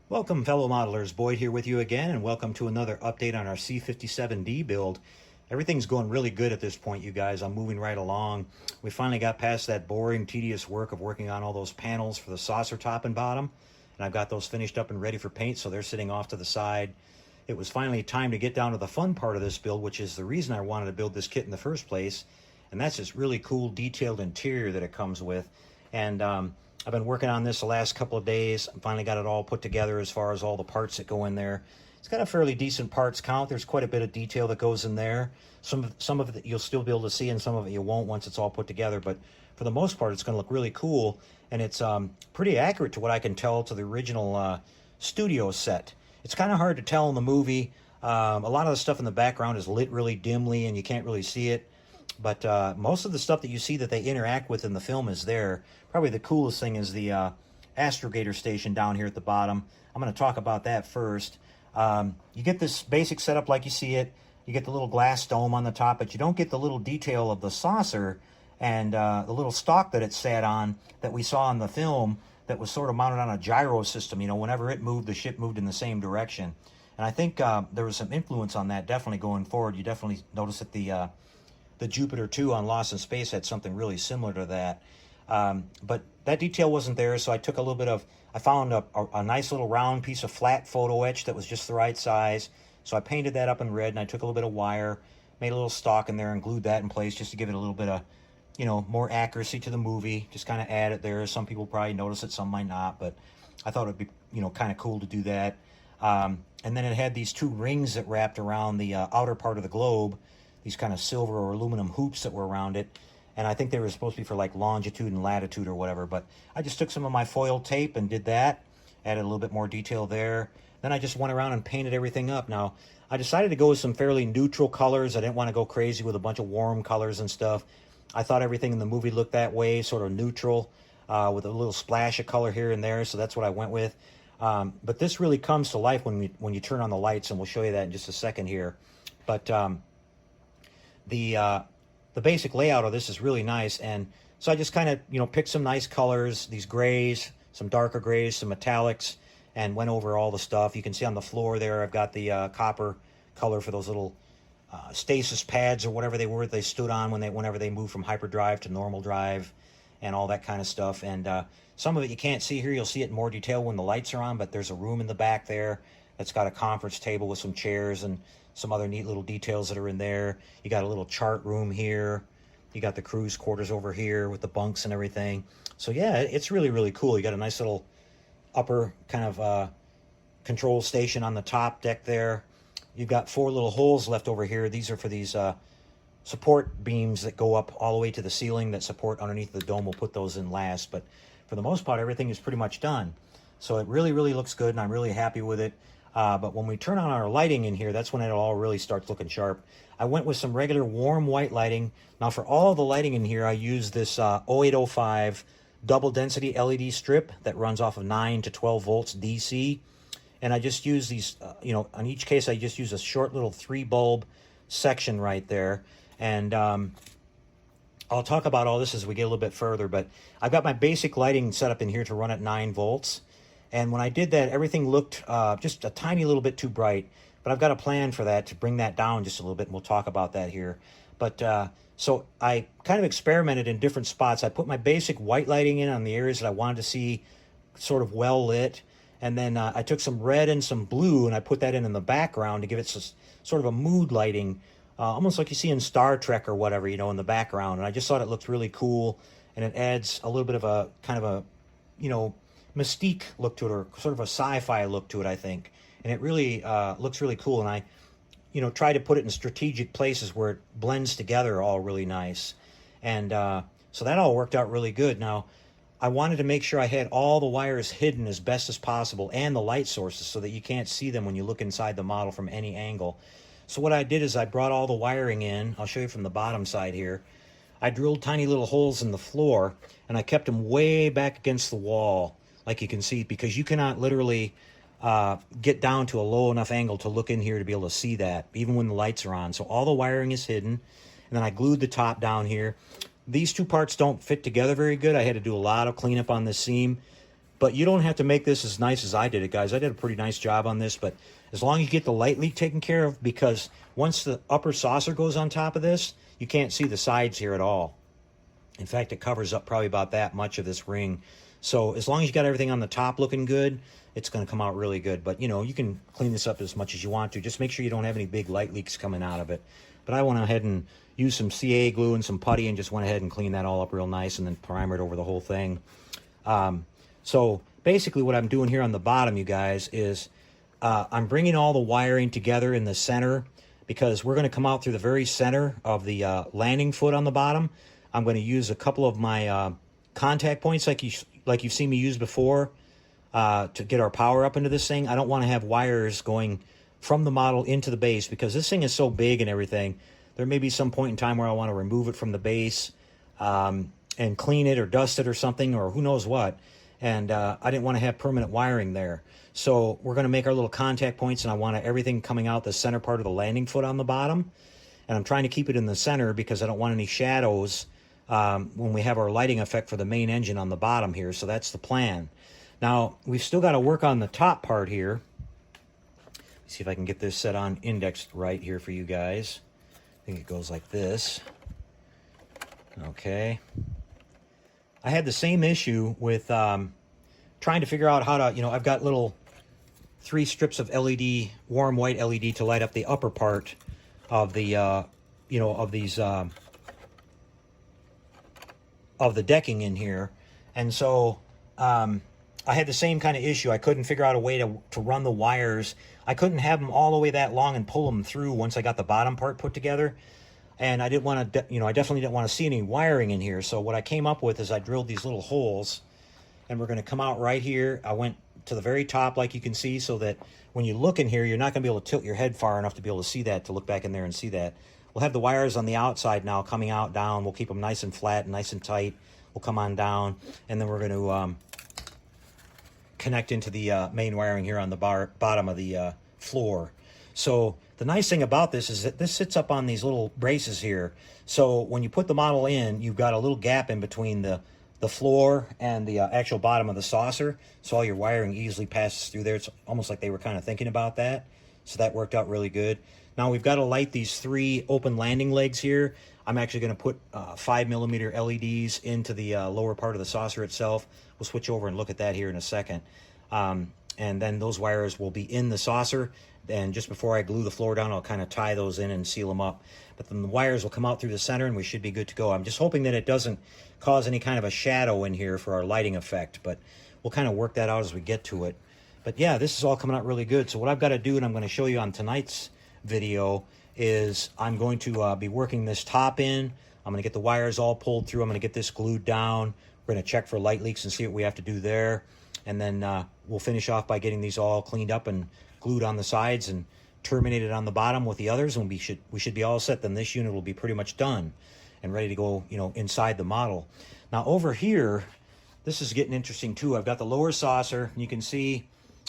Welcome, fellow modelers. Boyd here with you again, and welcome to another update on our C-57D build. Everything's going really good at this point, you guys. I'm moving right along. We finally got past that boring, tedious work of working on all those panels for the saucer top and bottom, and I've got those finished up and ready for paint, so they're sitting off to the side. It was finally time to get down to the fun part of this build, which is the reason I wanted to build this kit in the first place, and that's this really cool detailed interior that it comes with. And I've been working on this the last couple of days. I finally got it all put together as far as all the parts that go in there. It's got a fairly decent parts count. There's quite a bit of detail that goes in there. Some of it you'll still be able to see, and some of it you won't once it's all put together. But for the most part, it's going to look really cool, and it's pretty accurate to what I can tell to the original studio set. It's kind of hard to tell in the movie. A lot of the stuff in the background is lit really dimly, and you can't really see it. But most of the stuff that you see that they interact with in the film is there. Probably the coolest thing is the astrogator station down here at the bottom. I'm going to talk about that first. You get this basic setup like you see it. You get the little glass dome on the top, but you don't get the little detail of the saucer and the little stalk that it sat on that we saw in the film that was sort of mounted on a gyro system. You know, whenever it moved, the ship moved in the same direction. And I think there was some influence on that definitely going forward. You definitely notice that the Jupiter 2 on Lost in Space had something really similar to that. But that detail wasn't there, so I took a little bit of, I found a nice little round piece of flat photo etch that was just the right size. So I painted that up in red, and I took a little bit of wire, made a little stalk in there, and glued that in place just to give it a little bit of, you know, more accuracy to the movie. Just kind of add it there. Some people probably notice it, some might not, but I thought it'd be, you know, kind of cool to do that. And then it had these two rings that wrapped around the outer part of the globe, these kind of silver or aluminum hoops that were around it. And I think they were supposed to be for like longitude and latitude or whatever. But I just took some of my foil tape and did that. Added a little bit more detail there. Then I just went around and painted everything up. Now, I decided to go with some fairly neutral colors. I didn't want to go crazy with a bunch of warm colors and stuff. I thought everything in the movie looked that way, sort of neutral, with a little splash of color here and there. So that's what I went with. But this really comes to life when you turn on the lights, and we'll show you that in just a second here. But the basic layout of this is really nice, and so I just kind of, you know, picked some nice colors, these grays, some darker grays, some metallics, and went over all the stuff. You can see on the floor there I've got the copper color for those little stasis pads or whatever they were that they stood on whenever they moved from hyperdrive to normal drive and all that kind of stuff. And some of it you can't see here. You'll see it in more detail when the lights are on, but there's a room in the back there that's got a conference table with some chairs and some other neat little details that are in there. You got a little chart room here. You got the crew's quarters over here with the bunks and everything. So yeah, it's really, really cool. You got a nice little upper kind of control station on the top deck there. You've got 4 little holes left over here. These are for these support beams that go up all the way to the ceiling that support underneath the dome. We'll put those in last. But for the most part, everything is pretty much done. So it really, really looks good, and I'm really happy with it. But when we turn on our lighting in here, that's when it all really starts looking sharp. I went with some regular warm white lighting. Now for all the lighting in here, I use this 0805 double density LED strip that runs off of 9 to 12 volts DC. And I just use these, you know, on each case I just use a short little 3 bulb section right there. And I'll talk about all this as we get a little bit further, but I've got my basic lighting set up in here to run at 9 volts. And when I did that, everything looked just a tiny little bit too bright. But I've got a plan for that to bring that down just a little bit, and we'll talk about that here. But so I kind of experimented in different spots. I put my basic white lighting in on the areas that I wanted to see sort of well lit. And then I took some red and some blue, and I put that in the background to give it sort of a mood lighting, almost like you see in Star Trek or whatever, you know, in the background. And I just thought it looked really cool, and it adds a little bit of a kind of a, you know, mystique look to it, or sort of a sci-fi look to it, I think. And it really looks really cool. And I, you know, try to put it in strategic places where it blends together all really nice. And so that all worked out really good. Now, I wanted to make sure I had all the wires hidden as best as possible, and the light sources, so that you can't see them when you look inside the model from any angle. So what I did is I brought all the wiring in. I'll show you from the bottom side here. I drilled tiny little holes in the floor, and I kept them way back against the wall, like you can see, because you cannot literally get down to a low enough angle to look in here to be able to see that, even when the lights are on. So all the wiring is hidden. And then I glued the top down here. These two parts don't fit together very good. I had to do a lot of cleanup on this seam. But you don't have to make this as nice as I did it, guys. I did a pretty nice job on this, but as long as you get the light leak taken care of, because once the upper saucer goes on top of this, you can't see the sides here at all. In fact, it covers up probably about that much of this ring. So as long as you got everything on the top looking good, it's going to come out really good. But, you know, you can clean this up as much as you want to. Just make sure you don't have any big light leaks coming out of it. But I went ahead and used some CA glue and some putty and just went ahead and cleaned that all up real nice and then primered over the whole thing. So basically what I'm doing here on the bottom, you guys, is I'm bringing all the wiring together in the center, because we're going to come out through the very center of the landing foot on the bottom. I'm going to use a couple of my contact points like you've seen me use before to get our power up into this thing. I don't want to have wires going from the model into the base, because this thing is so big and everything. There may be some point in time where I want to remove it from the base and clean it or dust it or something, or who knows what. And I didn't want to have permanent wiring there. So we're going to make our little contact points, and I want everything coming out the center part of the landing foot on the bottom. And I'm trying to keep it in the center because I don't want any shadows when we have our lighting effect for the main engine on the bottom here. So that's the plan. Now, we've still got to work on the top part here. Let's see if I can get this set on indexed right here for you guys. I think it goes like this. Okay. I had the same issue with trying to figure out how to, you know, I've got little 3 strips of LED, warm white LED to light up the upper part of the, you know, of these, of the decking in here. And so I had the same kind of issue. I couldn't figure out a way to run the wires. I couldn't have them all the way that long and pull them through once I got the bottom part put together. And I didn't want to, you know, I definitely didn't want to see any wiring in here. So what I came up with is I drilled these little holes, and we're going to come out right here. I went to the very top, like you can see, so that when you look in here, you're not going to be able to tilt your head far enough to be able to see that, to look back in there and see that. We'll have the wires on the outside now coming out down. We'll keep them nice and flat and nice and tight. We'll come on down, and then we're going to connect into the main wiring here on the bottom of the floor. So the nice thing about this is that this sits up on these little braces here. So when you put the model in, you've got a little gap in between the floor and the actual bottom of the saucer. So all your wiring easily passes through there. It's almost like they were kind of thinking about that. So that worked out really good. Now we've got to light these 3 open landing legs here. I'm actually going to put 5mm LEDs into the lower part of the saucer itself. We'll switch over and look at that here in a second. And then those wires will be in the saucer. And just before I glue the floor down, I'll kind of tie those in and seal them up. But then the wires will come out through the center, and we should be good to go. I'm just hoping that it doesn't cause any kind of a shadow in here for our lighting effect. But we'll kind of work that out as we get to it. But yeah, this is all coming out really good. So what I've got to do, and I'm going to show you on tonight's video, is I'm going to be working this top in. I'm going to get the wires all pulled through. I'm going to get this glued down. We're going to check for light leaks and see what we have to do there. And then we'll finish off by getting these all cleaned up and glued on the sides and terminated on the bottom with the others, and we should be all set. Then this unit will be pretty much done and ready to go, you know, inside the model. Now over here, this is getting interesting too. I've got the lower saucer, and you can see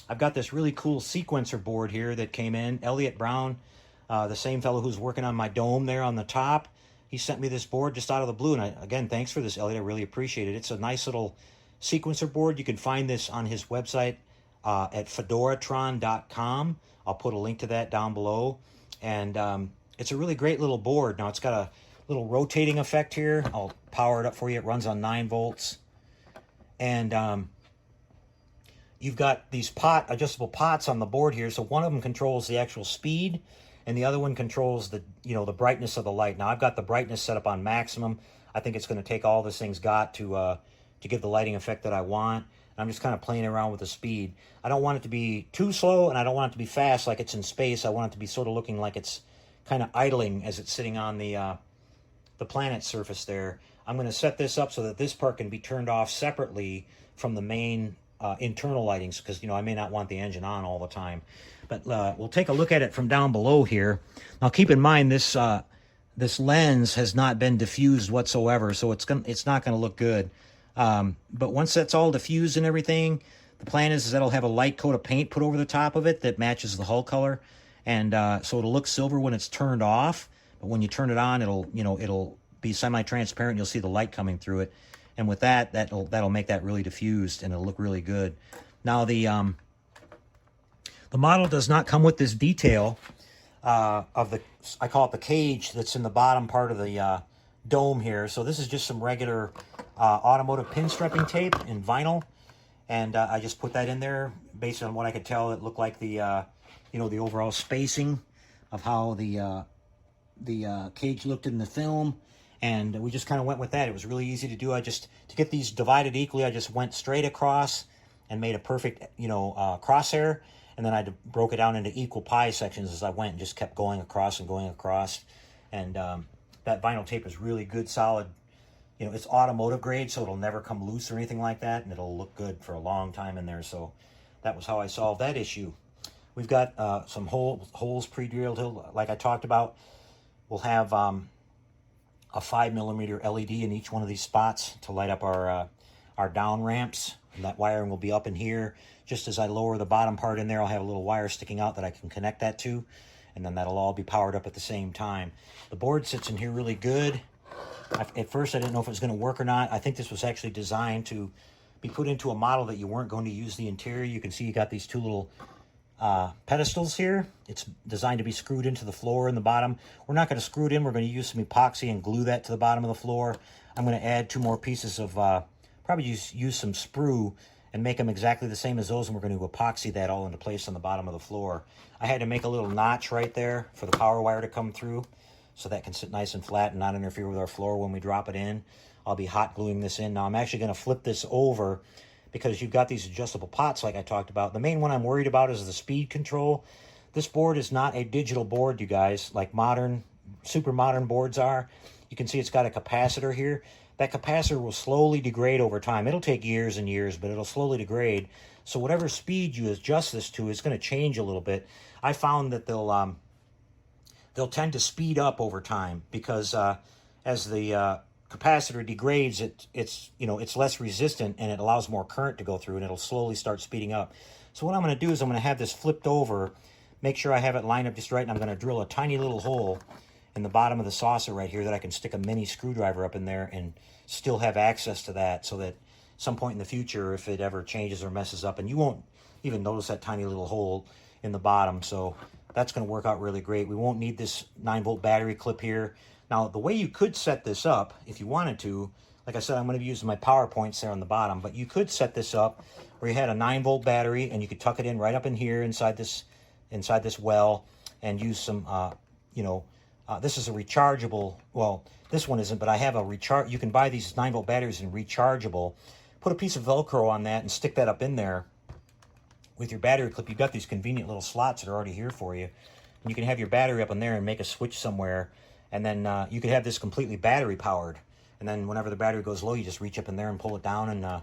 I've got this really cool sequencer board here that came in. Elliot Brown, the same fellow who's working on my dome there on the top, he sent me this board just out of the blue. And again, thanks for this, Elliot. I really appreciate it. It's a nice little sequencer board. You can find this on his website at fedoratron.com. I'll put a link to that down below. And it's a really great little board. Now it's got a little rotating effect here. I'll power it up for you. It runs on 9 volts. And you've got these adjustable pots on the board here. So one of them controls the actual speed, and the other one controls the, you know, the brightness of the light. Now I've got the brightness set up on maximum. I think it's going to take all this thing's got to give the lighting effect that I want. And I'm just kind of playing around with the speed. I don't want it to be too slow, and I don't want it to be fast like it's in space. I want it to be sort of looking like it's kind of idling as it's sitting on the planet surface there. I'm going to set this up so that this part can be turned off separately from the main internal lightings, because, you know, I may not want the engine on all the time. But we'll take a look at it from down below here. Now keep in mind this this lens has not been diffused whatsoever, so it's not going to look good. But once that's all diffused and everything, the plan is that I'll have a light coat of paint put over the top of it that matches the hull color, and so it'll look silver when it's turned off. But when you turn it on, it'll be semi-transparent. You'll see the light coming through it, And with that, that'll make that really diffused, and it'll look really good. Now the model does not come with this detail of the, I call it the cage that's in the bottom part of the dome here. So this is just some regular automotive pin stripping tape in vinyl, and I just put that in there based on what I could tell. It looked like the you know, the overall spacing of how the cage looked in the film, and we just kind of went with that. It was really easy to do. To get these divided equally, I just went straight across and made a perfect, you know, crosshair, and then I broke it down into equal pie sections as I went, and just kept going across and going across. And that vinyl tape is really good, solid. You know, it's automotive grade, so it'll never come loose or anything like that, and it'll look good for a long time in there. So that was how I solved that issue. We've got some holes pre-drilled, like I talked about. We'll have a 5mm LED in each one of these spots to light up our down ramps. And that wiring will be up in here. Just as I lower the bottom part in there, I'll have a little wire sticking out that I can connect that to. And then that'll all be powered up at the same time. The board sits in here really good. At first, I didn't know if it was going to work or not. I think this was actually designed to be put into a model that you weren't going to use the interior. You can see you got these two little pedestals here. It's designed to be screwed into the floor in the bottom. We're not going to screw it in. We're going to use some epoxy and glue that to the bottom of the floor. I'm going to add 2 more pieces of, probably use some sprue and make them exactly the same as those, and we're going to epoxy that all into place on the bottom of the floor. I had to make a little notch right there for the power wire to come through, so that can sit nice and flat and not interfere with our floor when we drop it in. I'll be hot gluing this in. Now I'm actually going to flip this over because you've got these adjustable pots like I talked about. The main one I'm worried about is the speed control. This board is not a digital board, you guys, like modern, super modern boards are. You can see it's got a capacitor here. That capacitor will slowly degrade over time. It'll take years and years, but it'll slowly degrade. So whatever speed you adjust this to is going to change a little bit. I found that they'll tend to speed up over time because as the capacitor degrades, it's less resistant and it allows more current to go through, and it'll slowly start speeding up. So what I'm going to do is I'm going to have this flipped over, make sure I have it lined up just right, and I'm going to drill a tiny little hole in the bottom of the saucer right here that I can stick a mini screwdriver up in there and still have access to that, so that some point in the future, if it ever changes or messes up, and you won't even notice that tiny little hole in the bottom. So that's going to work out really great. We won't need this 9-volt battery clip here. Now, the way you could set this up, if you wanted to, like I said, I'm going to be using my power points there on the bottom, but you could set this up where you had a 9-volt battery, and you could tuck it in right up in here inside this well, and use some, this is a rechargeable, well, this one isn't, but I have a recharge. You can buy these 9-volt batteries in rechargeable. Put a piece of Velcro on that and stick that up in there with your battery clip. You've got these convenient little slots that are already here for you. And you can have your battery up in there and make a switch somewhere. And then you could have this completely battery powered. And then whenever the battery goes low, you just reach up in there and pull it down and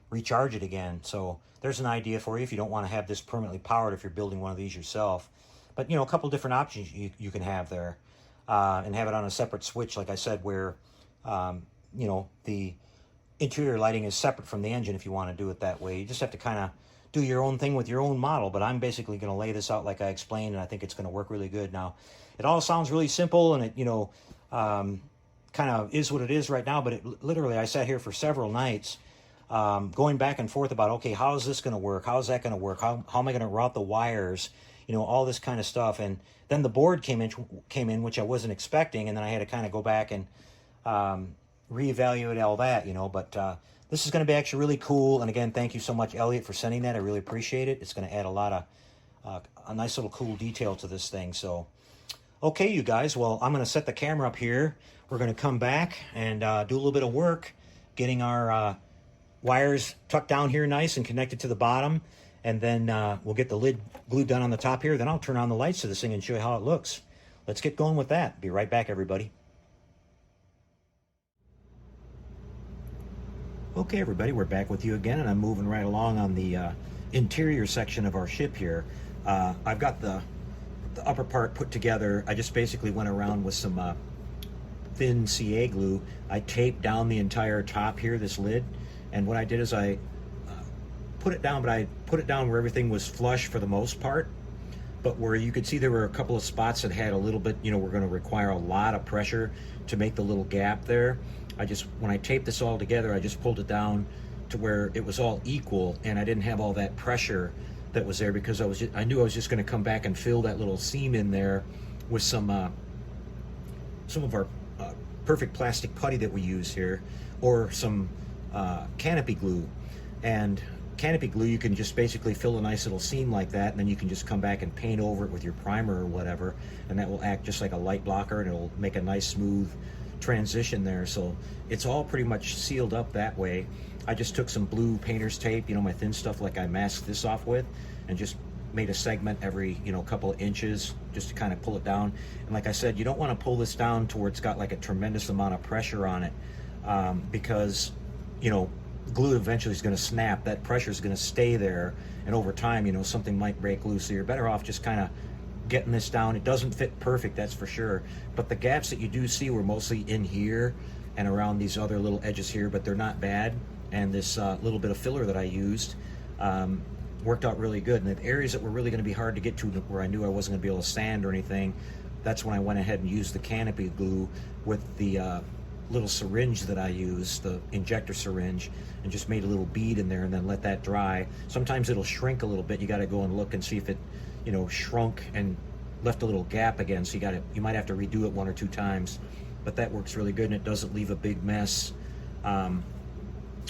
recharge it again. So there's an idea for you if you don't want to have this permanently powered if you're building one of these yourself. But, a couple different options you can have there. And have it on a separate switch, like I said, where, the interior lighting is separate from the engine if you want to do it that way. You just have to kind of do your own thing with your own model, but I'm basically going to lay this out like I explained, and I think it's going to work really good. Now, it all sounds really simple, and it, kind of is what it is right now, but literally, I sat here for several nights going back and forth about, okay, how is this going to work? How is that going to work? How am I going to route the wires? All this kind of stuff. And then the board came in, which I wasn't expecting, and then I had to kind of go back and reevaluate all that, but this is going to be actually really cool. And again, thank you so much, Elliot, for sending that. I really appreciate it. It's going to add a lot of a nice little cool detail to this thing. So, okay, you guys, well, I'm going to set the camera up here. We're going to come back and do a little bit of work getting our wires tucked down here nice and connected to the bottom. And then we'll get the lid glued down on the top here. Then I'll turn on the lights to this thing and show you how it looks. Let's get going with that. Be right back, everybody. Okay, everybody, we're back with you again, and I'm moving right along on the interior section of our ship here. I've got the upper part put together. I just basically went around with some thin CA glue. I taped down the entire top here, this lid, and what I did is I put it down, but I put it down where everything was flush for the most part, but where you could see there were a couple of spots that had a little bit, we're going to require a lot of pressure to make the little gap there. when I taped this all together, I just pulled it down to where it was all equal, and I didn't have all that pressure that was there, because I knew I was just going to come back and fill that little seam in there with some of our perfect plastic putty that we use here, or some canopy glue. And canopy glue, you can just basically fill a nice little seam like that, and then you can just come back and paint over it with your primer or whatever, and that will act just like a light blocker, and it'll make a nice smooth transition there. So it's all pretty much sealed up that way. I just took some blue painter's tape, you know, my thin stuff like I masked this off with, and just made a segment every, you know, couple of inches just to kind of pull it down. And like I said, you don't want to pull this down to where it's got like a tremendous amount of pressure on it, because, you know, glue eventually is going to snap. That pressure is going to stay there, and over time, you know, something might break loose. So you're better off just kind of getting this down. It doesn't fit perfect, that's for sure, but the gaps that you do see were mostly in here and around these other little edges here, but they're not bad. And this little bit of filler that I used worked out really good. And the areas that were really going to be hard to get to, where I knew I wasn't going to be able to sand or anything, that's when I went ahead and used the canopy glue with the little syringe that I use, the injector syringe, and just made a little bead in there and then let that dry. Sometimes it'll shrink a little bit. You got to go and look and see if it, you know, shrunk and left a little gap again. So you might have to redo it 1 or 2 times, but that works really good, and it doesn't leave a big mess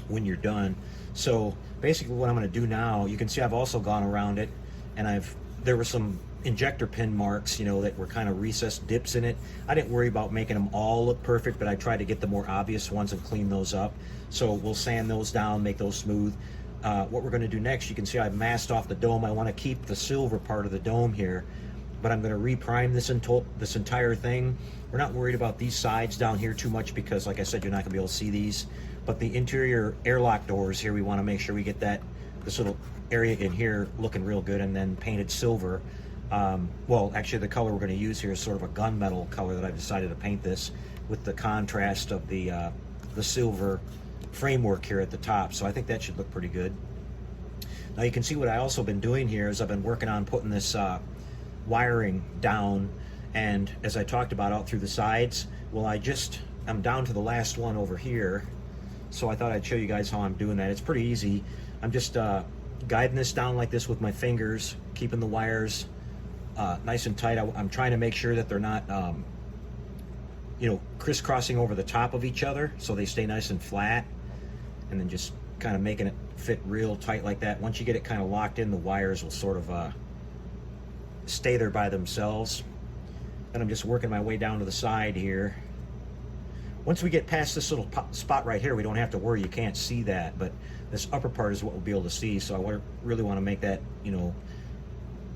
when you're done. So basically what I'm going to do now, you can see I've also gone around it, and there were some injector pin marks, you know, that were kind of recessed dips in it. I didn't worry about making them all look perfect, but I tried to get the more obvious ones and clean those up. So we'll sand those down, make those smooth. What we're going to do next, you can see I've masked off the dome. I want to keep the silver part of the dome here, but I'm going to reprime this entire thing. We're not worried about these sides down here too much, because like I said, you're not going to be able to see these. But the interior airlock doors here, we want to make sure we get this little area in here looking real good, and then painted silver. Well, actually the color we're going to use here is sort of a gunmetal color that I've decided to paint this with the contrast of the silver framework here at the top. So I think that should look pretty good. Now you can see what I also been doing here is I've been working on putting this wiring down, and as I talked about out through the sides, well, I'm down to the last one over here. So I thought I'd show you guys how I'm doing that. It's pretty easy. I'm just guiding this down like this with my fingers, keeping the wires nice and tight. I'm trying to make sure that they're not, you know, crisscrossing over the top of each other, so they stay nice and flat, and then just kind of making it fit real tight like that. Once you get it kind of locked in, the wires will sort of stay there by themselves. And I'm just working my way down to the side here. Once we get past this little spot right here, we don't have to worry, you can't see that, but this upper part is what we'll be able to see. So I really want to make that, you know,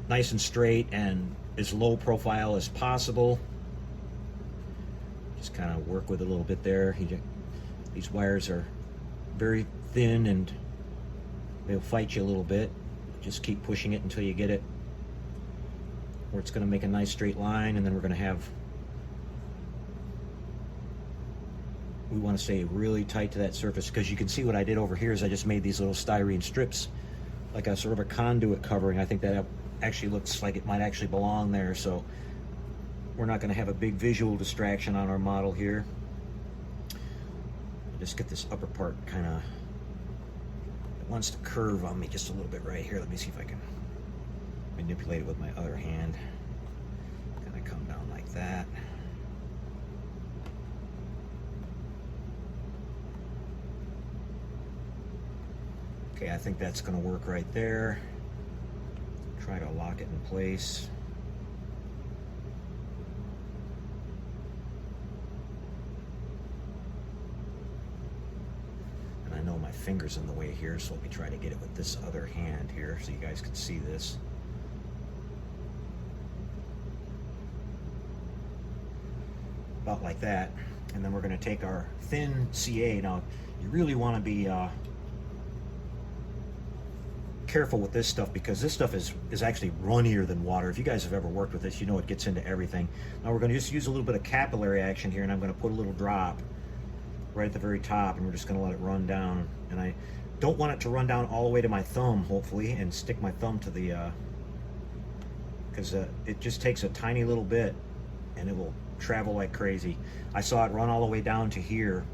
nice and straight and as low profile as possible. Just kind of work with it a little bit there. These wires are very thin and they'll fight you a little bit. Just keep pushing it until you get it where it's going to make a nice straight line, and then we're going to have, we want to stay really tight to that surface, because you can see what I did over here is I just made these little styrene strips, like a sort of a conduit covering. I think that actually looks like it might actually belong there, so we're not going to have a big visual distraction on our model here. Just get this upper part kind of, it wants to curve on me just a little bit right here. Let me see if I can manipulate it with my other hand. Kind of come down like that. Okay, I think that's going to work right there. Try to lock it in place. And I know my finger's in the way here, so let me try to get it with this other hand here so you guys can see this. About like that. And then we're going to take our thin CA. Now, you really want to be careful with this stuff, because this stuff is actually runnier than water. If you guys have ever worked with this, you know it gets into everything. Now we're going to just use a little bit of capillary action here, and I'm going to put a little drop right at the very top, and we're just going to let it run down. And I don't want it to run down all the way to my thumb, hopefully, and stick my thumb to the, because it just takes a tiny little bit and it will travel like crazy. I saw it run all the way down to here.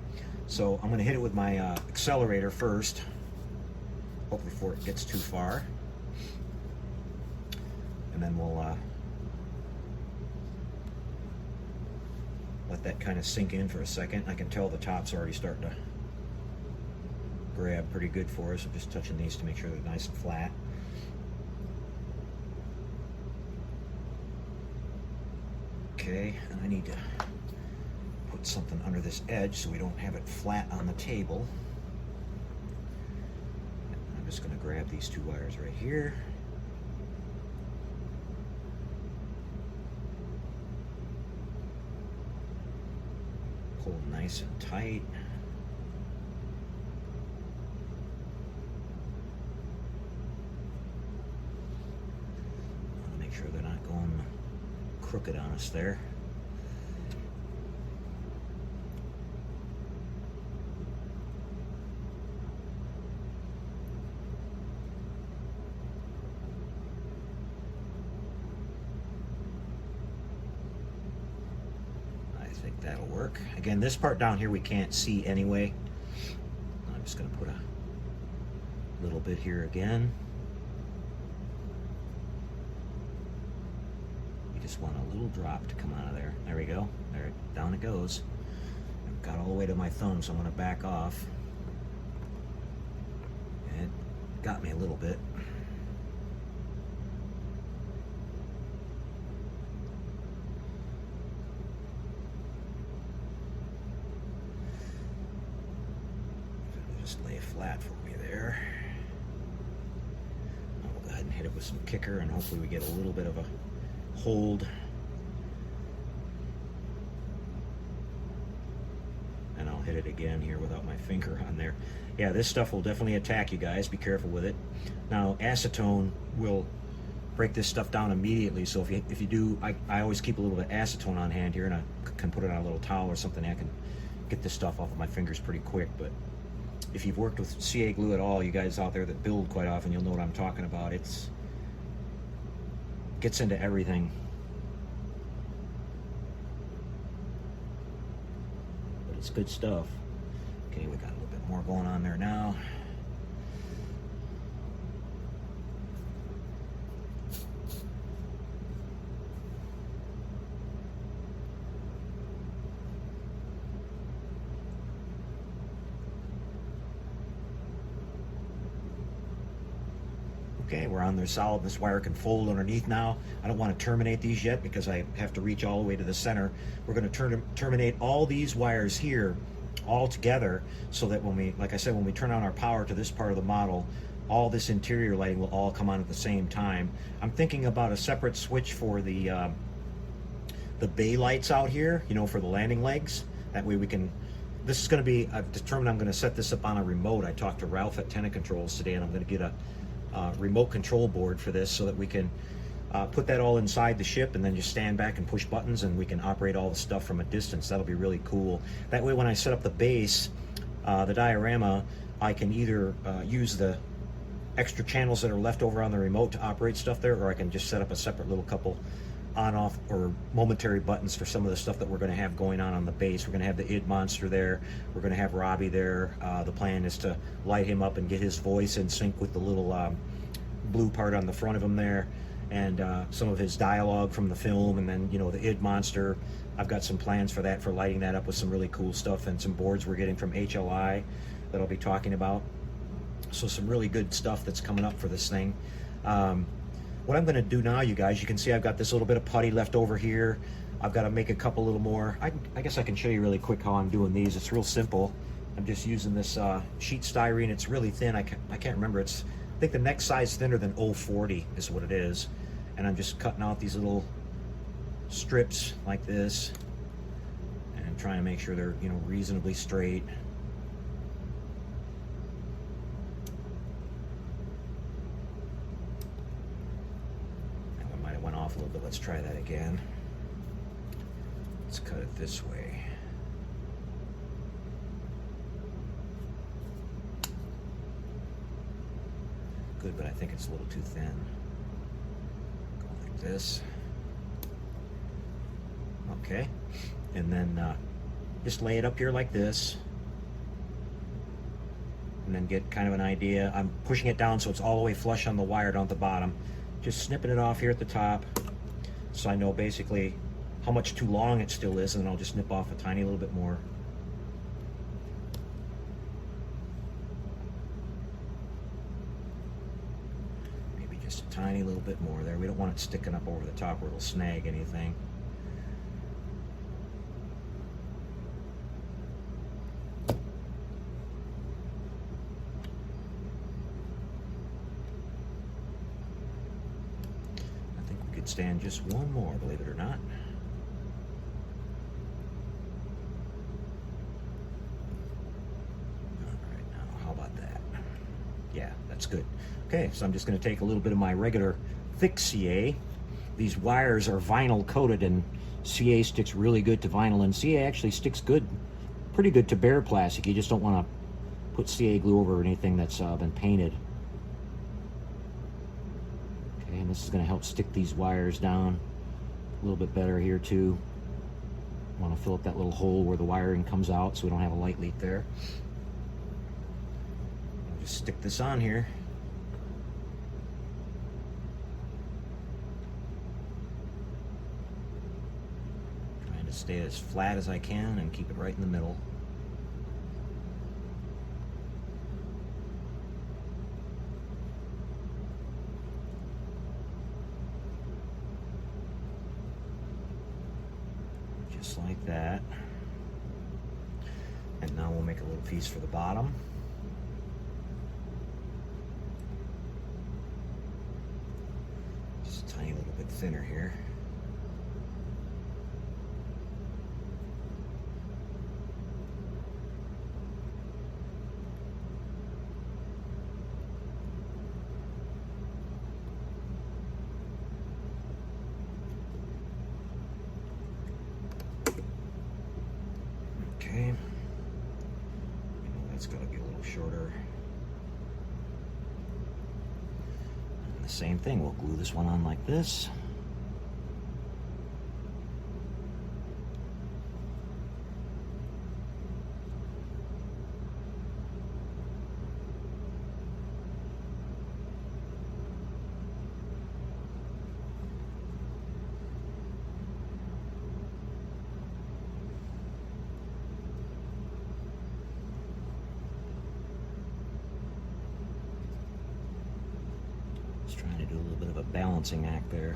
So I'm going to hit it with my accelerator first, hopefully before it gets too far. And then we'll let that kind of sink in for a second. I can tell the top's already starting to grab pretty good for us. I'm just touching these to make sure they're nice and flat. Okay, and I need to put something under this edge so we don't have it flat on the table. I'm just going to grab these two wires right here. Pull them nice and tight. Make sure they're not going crooked on us there. I think that'll work. Again, this part down here we can't see anyway. I'm just going to put a little bit here again. Just want a little drop to come out of there. There we go. There, down it goes. I've got all the way to my thumb, so I'm going to back off. It got me a little bit. Just lay it flat for me there. I'll go ahead and hit it with some kicker, and hopefully we get a little bit of a hold. And I'll hit it again here without my finger on there. Yeah, this stuff will definitely attack you guys. Be careful with it. Now, acetone will break this stuff down immediately, so if you do, I always keep a little bit of acetone on hand here, and I can put it on a little towel or something. I can get this stuff off of my fingers pretty quick. But if you've worked with CA glue at all, you guys out there that build quite often, you'll know what I'm talking about. It's gets into everything. But it's good stuff. Okay, we got a little bit more going on there now. Okay, we're on there solid. This wire can fold underneath now. I don't want to terminate these yet because I have to reach all the way to the center. We're going to terminate all these wires here all together so that when we, like I said, when we turn on our power to this part of the model, all this interior lighting will all come on at the same time. I'm thinking about a separate switch for the bay lights out here, you know, for the landing legs. That way we can, this is going to be, I've determined I'm going to set this up on a remote. I talked to Ralph at Tenant Controls today, and I'm going to get a remote control board for this so that we can put that all inside the ship and then just stand back and push buttons and we can operate all the stuff from a distance. That'll be really cool. That way when I set up the base, the diorama, I can either use the extra channels that are left over on the remote to operate stuff there, or I can just set up a separate little couple on-off or momentary buttons for some of the stuff that we're going to have going on the base. We're going to have the id monster there. We're going to have Robbie there. The plan is to light him up and get his voice in sync with the little blue part on the front of him there, and some of his dialogue from the film, and then, you know, the id monster. I've got some plans for that, for lighting that up with some really cool stuff and some boards we're getting from HLI that I'll be talking about. So some really good stuff that's coming up for this thing. What I'm going to do now, you guys, you can see I've got this little bit of putty left over here. I've got to make a couple little more. I guess I can show you really quick how I'm doing these. It's real simple. I'm just using this sheet styrene. It's really thin. I can't remember. I think the next size thinner than 040 is what it is. And I'm just cutting out these little strips like this and trying to make sure they're, you know, reasonably straight. Went off a little bit. Let's try that again. Let's cut it this way. Good, but I think it's a little too thin. Go like this. Okay, and then just lay it up here like this. and then get kind of an idea. I'm pushing it down so it's all the way flush on the wire down at the bottom. Just snipping it off here at the top so I know basically how much too long it still is, and then I'll just snip off a tiny little bit more. Maybe just a tiny little bit more there. We don't want it sticking up over the top where it'll snag anything. Could stand just one more, believe it or not. All right, now how about that? Yeah, that's good. Okay, so I'm just going to take a little bit of my regular thick CA. These wires are vinyl coated, and CA sticks really good to vinyl, and CA actually sticks good, pretty good to bare plastic. You just don't want to put CA glue over anything that's been painted. And this is going to help stick these wires down a little bit better here too. Want to fill up that little hole where the wiring comes out so we don't have a light leak there. I'll just stick this on here. Trying to stay as flat as I can and keep it right in the middle. Just like that. And now we'll make a little piece for the bottom. Just a tiny little bit thinner here. Okay, that's got to be a little shorter. And the same thing, we'll glue this one on like this. Trying to do a little bit of a balancing act there.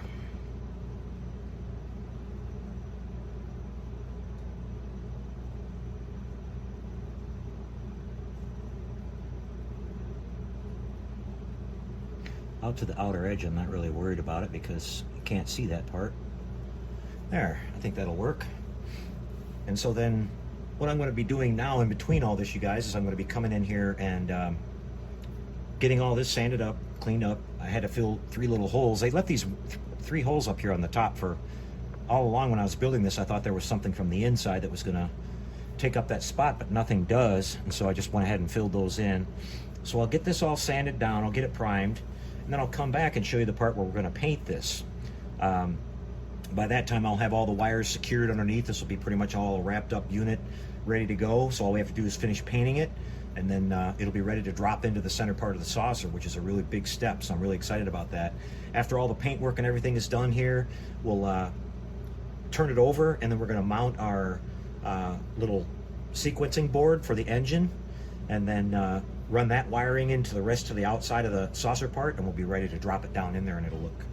Out to the outer edge, I'm not really worried about it because you can't see that part. There, I think that'll work. And so then what I'm going to be doing now in between all this, you guys, is I'm going to be coming in here and getting all this sanded up, cleaned up. I had to fill 3 little holes. They left these 3 holes up here on the top for all along. When I was building this, I thought there was something from the inside that was going to take up that spot, but nothing does. And so I just went ahead and filled those in. So I'll get this all sanded down, I'll get it primed, and then I'll come back and show you the part where we're going to paint this. By that time, I'll have all the wires secured underneath. This will be pretty much all a wrapped up unit, ready to go. So all we have to do is finish painting it, and then it'll be ready to drop into the center part of the saucer, which is a really big step. So I'm really excited about that. After all the paint work and everything is done here, we'll turn it over, and then we're going to mount our little sequencing board for the engine, and then run that wiring into the rest of the outside of the saucer part, and we'll be ready to drop it down in there, and it'll look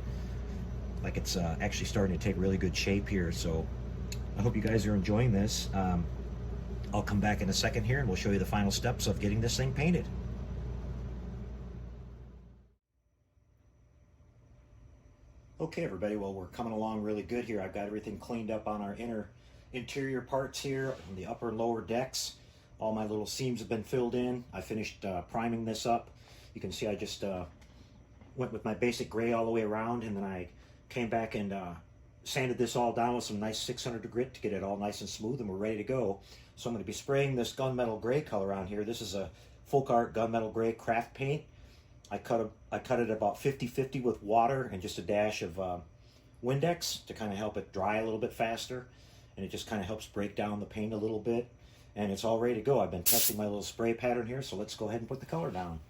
like it's actually starting to take really good shape here. So I hope you guys are enjoying this. I'll come back in a second here and we'll show you the final steps of getting this thing painted. Okay, everybody, well, we're coming along really good here. I've got everything cleaned up on our interior parts here, on the upper and lower decks. All my little seams have been filled in. I finished priming this up. You can see I just went with my basic gray all the way around, and then I came back and sanded this all down with some nice 600 grit to get it all nice and smooth, and we're ready to go. So I'm going to be spraying this gunmetal gray color on here. This is a Folk Art gunmetal gray craft paint. I cut it about 50-50 with water and just a dash of Windex to kind of help it dry a little bit faster, and it just kind of helps break down the paint a little bit. and it's all ready to go. I've been testing my little spray pattern here, so let's go ahead and put the color down.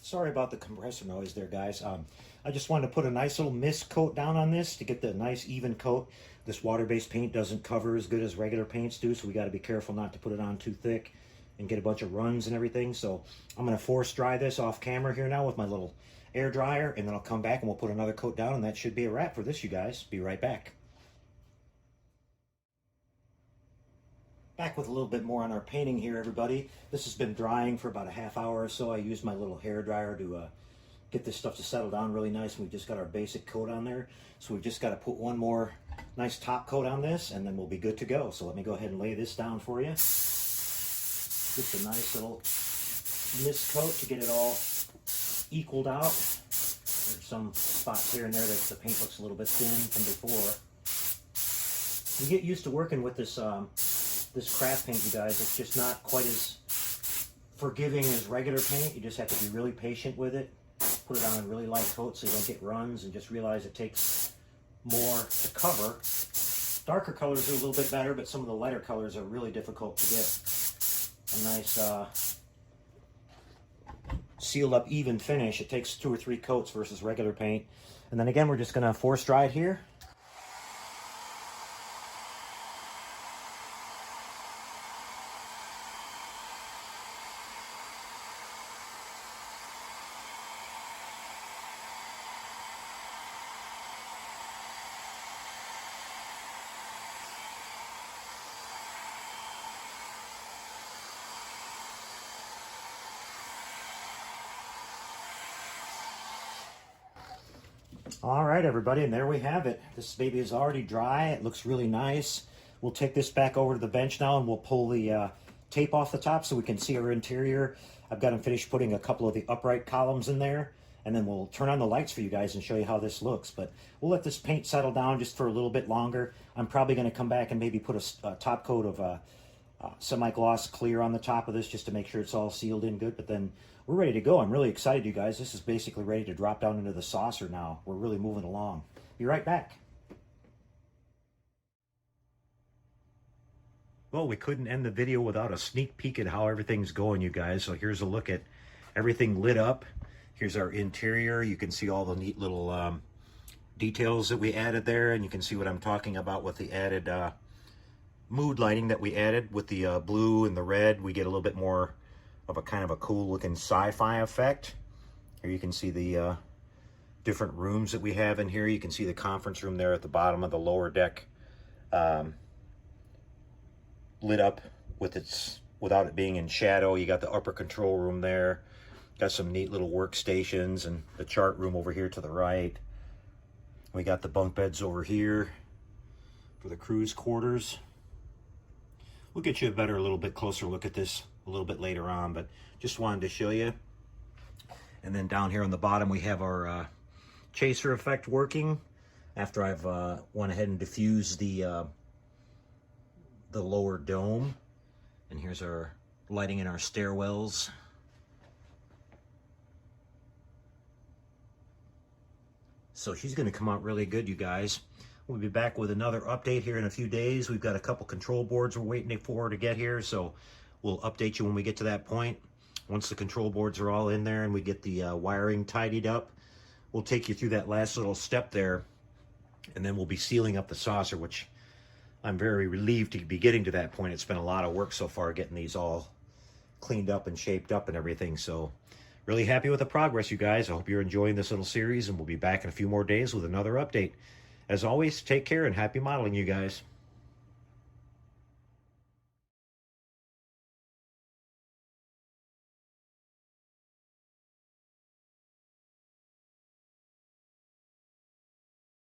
Sorry about the compressor noise there, guys. I just wanted to put a nice little mist coat down on this to get the nice even coat. This water-based paint doesn't cover as good as regular paints do, so we got to be careful not to put it on too thick and get a bunch of runs and everything. So I'm going to force dry this off camera here now with my little air dryer, and then I'll come back and we'll put another coat down, and that should be a wrap for this, you guys. Be right back. Back with a little bit more on our painting here, everybody. This has been drying for about a half hour or so. I used my little hair dryer to get this stuff to settle down really nice. We just got our basic coat on there. So we've just got to put one more nice top coat on this, and then we'll be good to go. So let me go ahead and lay this down for you. Just a nice little mist coat to get it all equaled out. There's some spots here and there that the paint looks a little bit thin from before. You get used to working with this this craft paint, you guys. It's just not quite as forgiving as regular paint. You just have to be really patient with it. Put it on a really light coat so you don't get runs, and just realize it takes more to cover. Darker colors are a little bit better, but some of the lighter colors are really difficult to get a nice sealed up even finish. It takes 2 or 3 coats versus regular paint. And then again, we're just gonna force dry it here. All right, everybody, and there we have it. This baby is already dry. It looks really nice. We'll take this back over to the bench now, and we'll pull the tape off the top so we can see our interior. I've got them finished putting a couple of the upright columns in there, and then we'll turn on the lights for you guys and show you how this looks. But we'll let this paint settle down just for a little bit longer. I'm probably going to come back and maybe put a top coat of semi-gloss clear on the top of this just to make sure it's all sealed in good. But then we're ready to go. I'm really excited, you guys. This is basically ready to drop down into the saucer now. We're really moving along. Be right back. Well, we couldn't end the video without a sneak peek at how everything's going, you guys. So here's a look at everything lit up. Here's our interior. You can see all the neat little details that we added there, and you can see what I'm talking about with the added mood lighting that we added with the blue and the red. We get a little bit more of a kind of a cool looking sci-fi effect. Here you can see the different rooms that we have in here. You can see the conference room there at the bottom of the lower deck, lit up with without it being in shadow. You got the upper control room there. Got some neat little workstations, and the chart room over here to the right. We got the bunk beds over here for the crew's quarters. We'll get you a little bit closer look at this a little bit later on, but just wanted to show you. And then down here on the bottom, we have our chaser effect working after I've went ahead and diffused the lower dome. And here's our lighting in our stairwells. So she's going to come out really good, you guys. We'll be back with another update here in a few days. We've got a couple control boards we're waiting for to get here, so we'll update you when we get to that point. Once the control boards are all in there and we get the wiring tidied up, we'll take you through that last little step there, and then we'll be sealing up the saucer, which I'm very relieved to be getting to that point. It's been a lot of work so far getting these all cleaned up and shaped up and everything. So really happy with the progress, you guys. I hope you're enjoying this little series, and we'll be back in a few more days with another update. As always, take care and happy modeling, you guys.